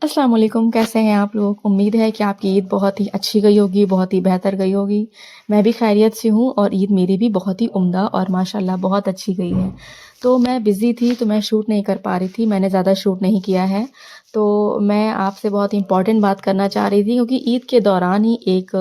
अस्सलाम वालेकुम, कैसे हैं आप लोग? उम्मीद है कि आपकी ईद बहुत ही अच्छी गई होगी, बहुत ही बेहतर गई होगी। मैं भी खैरियत से हूँ और ईद मेरी भी बहुत ही उम्दा और माशाल्लाह बहुत अच्छी गई है। तो मैं बिज़ी थी तो मैं शूट नहीं कर पा रही थी, मैंने ज़्यादा शूट नहीं किया है। तो मैं आपसे बहुत इम्पॉर्टेंट बात करना चाह रही थी क्योंकि ईद के दौरान ही एक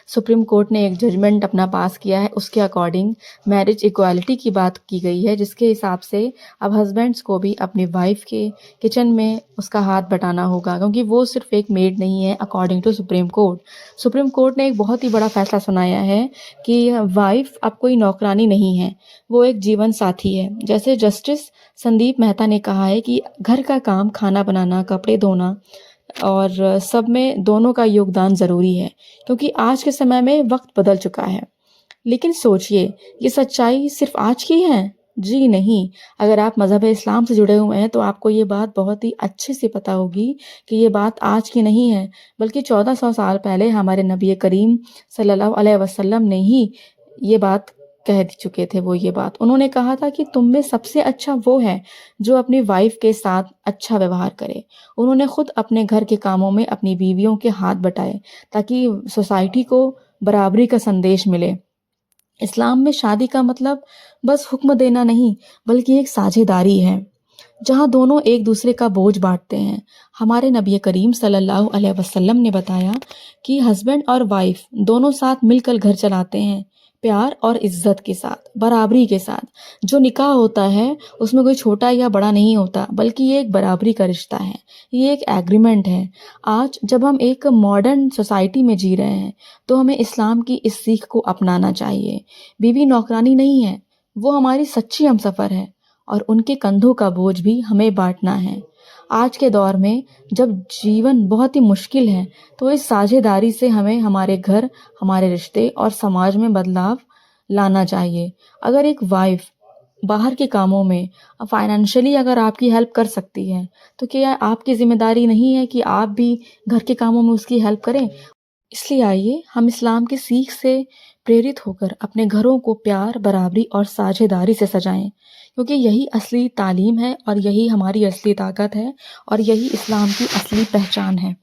सुप्रीम कोर्ट ने एक जजमेंट अपना पास किया है, उसके अकॉर्डिंग मैरिज इक्वालिटी की बात की गई है, जिसके हिसाब से अब हस्बैंड्स को भी अपनी वाइफ़ के किचन में उसका हाथ बटाना होगा क्योंकि वो सिर्फ एक मेड नहीं है according to Supreme Court. Supreme Court ने एक बहुत ही बड़ा फैसला सुनाया है कि वाइफ अब कोई नौकरानी नहीं है, वो एक जीवन साथी है। जैसे जस्टिस संदीप मेहता ने कहा है कि घर का काम, खाना बनाना, कपड़े धोना और सब में दोनों का योगदान ज़रूरी है क्योंकि आज के समय में वक्त बदल चुका है। लेकिन सोचिए, ये सच्चाई सिर्फ़ आज की है? जी नहीं, अगर आप मज़हब इस्लाम से जुड़े हुए हैं तो आपको ये बात बहुत ही अच्छे से पता होगी कि ये बात आज की नहीं है, बल्कि 1400 साल पहले हमारे नबी करीम सल्लल्लाहु अलैहि वसल्लम ने ही ये बात कह चुके थे। वो ये बात उन्होंने कहा था कि तुम में सबसे अच्छा वो है जो अपनी वाइफ़ के साथ अच्छा व्यवहार करे। उन्होंने खुद अपने घर के कामों में अपनी बीवियों के हाथ बटाए ताकि सोसाइटी को बराबरी का संदेश मिले। इस्लाम में शादी का मतलब बस हुक्म देना नहीं, बल्कि एक साझेदारी है, जहाँ दोनों एक दूसरे का बोझ बाँटते हैं। हमारे नबी करीम सल्लल्लाहु अलैहि वसल्लम ने बताया कि हस्बैंड और वाइफ़ दोनों साथ मिलकर घर चलाते हैं, प्यार और इज़्ज़त के साथ, बराबरी के साथ। जो निकाह होता है, उसमें कोई छोटा या बड़ा नहीं होता, बल्कि ये एक बराबरी का रिश्ता है। ये एक एग्रीमेंट है। आज जब हम एक मॉडर्न सोसाइटी में जी रहे हैं, तो हमें इस्लाम की इस सीख को अपनाना चाहिए। बीवी नौकरानी नहीं है, वो हमारी सच्ची हमसफ़र है और उनके कंधों का बोझ भी हमें बाँटना है। आज के दौर में जब जीवन बहुत ही मुश्किल है, तो इस साझेदारी से हमें हमारे घर, हमारे रिश्ते और समाज में बदलाव लाना चाहिए। अगर एक वाइफ़ बाहर के कामों में फाइनेंशियली अगर आपकी हेल्प कर सकती है, तो क्या आपकी ज़िम्मेदारी नहीं है कि आप भी घर के कामों में उसकी हेल्प करें? इसलिए आइए हम इस्लाम की सीख से प्रेरित होकर अपने घरों को प्यार, बराबरी और साझेदारी से सजाएं, क्योंकि यही असली तालीम है और यही हमारी असली ताकत है और यही इस्लाम की असली पहचान है।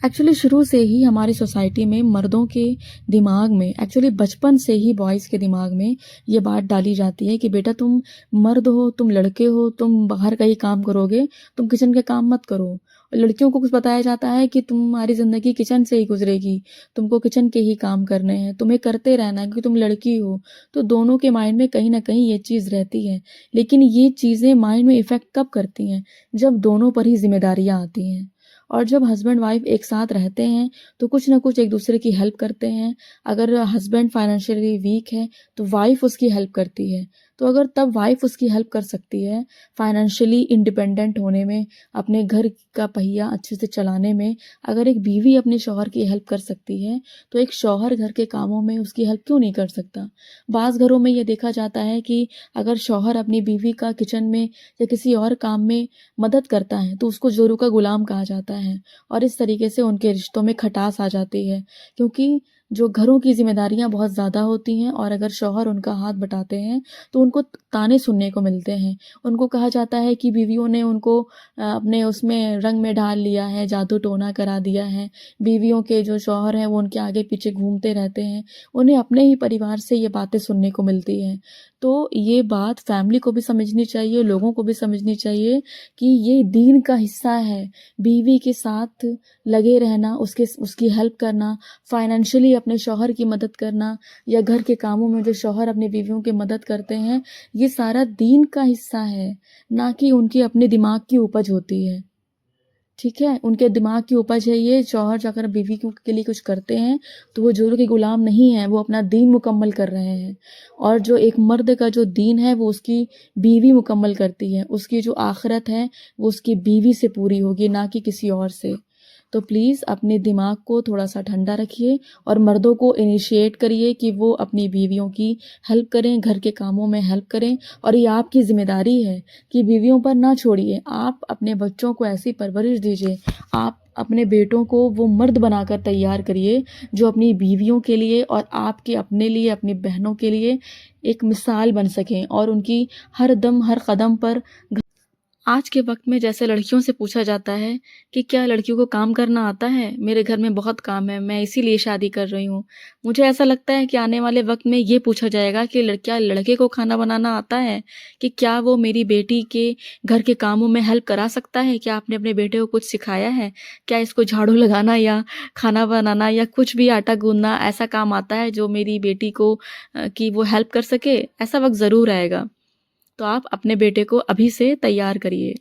एक्चुअली शुरू से ही हमारी सोसाइटी में मर्दों के दिमाग में एक्चुअली बचपन से ही बॉयज़ के दिमाग में ये बात डाली जाती है कि बेटा तुम मर्द हो, तुम लड़के हो, तुम बाहर का ही काम करोगे, तुम किचन के काम मत करो। और लड़कियों को कुछ बताया जाता है कि तुम्हारी ज़िंदगी किचन से ही गुजरेगी, तुमको किचन के ही काम करने हैं, तुम्हें करते रहना है क्योंकि तुम लड़की हो। तो दोनों के माइंड में कहीं न कहीं ये चीज़ रहती है। लेकिन ये चीज़ें माइंड में इफ़ेक्ट कब करती हैं? जब दोनों पर ही ज़िम्मेदारियाँ आती हैं। और जब हस्बैंड वाइफ एक साथ रहते हैं तो कुछ ना कुछ एक दूसरे की हेल्प करते हैं। अगर हस्बैंड फाइनेंशियली वीक है तो वाइफ उसकी हेल्प करती है। तो अगर तब वाइफ उसकी हेल्प कर सकती है फाइनेंशियली इंडिपेंडेंट होने में, अपने घर का पहिया अच्छे से चलाने में, अगर एक बीवी अपने शौहर की हेल्प कर सकती है, तो एक शौहर घर के कामों में उसकी हेल्प क्यों नहीं कर सकता? बाज़ घरों में ये देखा जाता है कि अगर शौहर अपनी बीवी का किचन में या किसी और काम में मदद करता है तो उसको जोरू का गुलाम कहा जाता है और इस तरीके से उनके रिश्तों में खटास आ जाती है क्योंकि जो घरों की ज़िम्मेदारियाँ बहुत ज़्यादा होती हैं और अगर शौहर उनका हाथ बटाते हैं तो उनको ताने सुनने को मिलते हैं। उनको कहा जाता है कि बीवियों ने उनको अपने उसमें रंग में ढाल लिया है, जादू टोना करा दिया है। बीवियों के जो शौहर हैं वो उनके आगे पीछे घूमते रहते हैं। उन्हें अपने ही परिवार से ये बातें सुनने को मिलती हैं। तो ये बात फैमिली को भी समझनी चाहिए, लोगों को भी समझनी चाहिए कि ये दीन का हिस्सा है। बीवी के साथ लगे रहना, उसकी हेल्प करना, फाइनेंशियली अपने शौहर की मदद करना या घर के कामों में जो शौहर अपनी बीवियों की मदद करते हैं, ये सारा दीन का हिस्सा है, ना कि उनकी अपने दिमाग की उपज होती है। ठीक है? उनके दिमाग की उपज है ये, शौहर जाकर बीवी के लिए कुछ करते हैं, तो वो जोरों के गुलाम नहीं हैं, वो अपना दीन मुकम्मल कर रहे हैं। और जो एक मर्द का जो दीन है, वो उसकी बीवी मुकम्मल करती है। उसकी जो आखिरत है, वो उसकी बीवी से पूरी होगी, ना कि किसी और से। तो प्लीज़ अपने दिमाग को थोड़ा-सा ठंडा रखिए और मर्दों को इनिशिएट करिए कि वो अपनी बीवियों की हेल्प करें, घर के कामों में हेल्प करें और ये आपकी ज़िम्मेदारी है कि बीवियों पर ना छोड़िए। आप अपने बच्चों को ऐसी परवरिश दीजिए, आप अपने बेटों को वो मर्द बनाकर तैयार करिए, जो अपनी बीवियों के लिए और आपके अपने लिए, अपनी बहनों के लिए एक मिसाल बन सकें और उनकी हर दम, हर कदम पर आज के वक्त में जैसे लड़कियों से पूछा जाता है कि क्या लड़कियों को काम करना आता है? मेरे घर में बहुत काम है, मैं इसीलिए शादी कर रही हूँ। मुझे ऐसा लगता है कि आने वाले वक्त में ये पूछा जाएगा कि क्या लड़के को खाना बनाना आता है? कि क्या वो मेरी बेटी के घर के कामों में हेल्प करा सकता है? क्या आपने अपने बेटे को कुछ सिखाया है? क्या इसको झाड़ू लगाना या खाना बनाना या कुछ भी आटा गूँथना ऐसा काम आता है जो मेरी बेटी को कि वो हेल्प कर सके? ऐसा वक्त ज़रूर आएगा। तो आप अपने बेटे को अभी से तैयार करिए।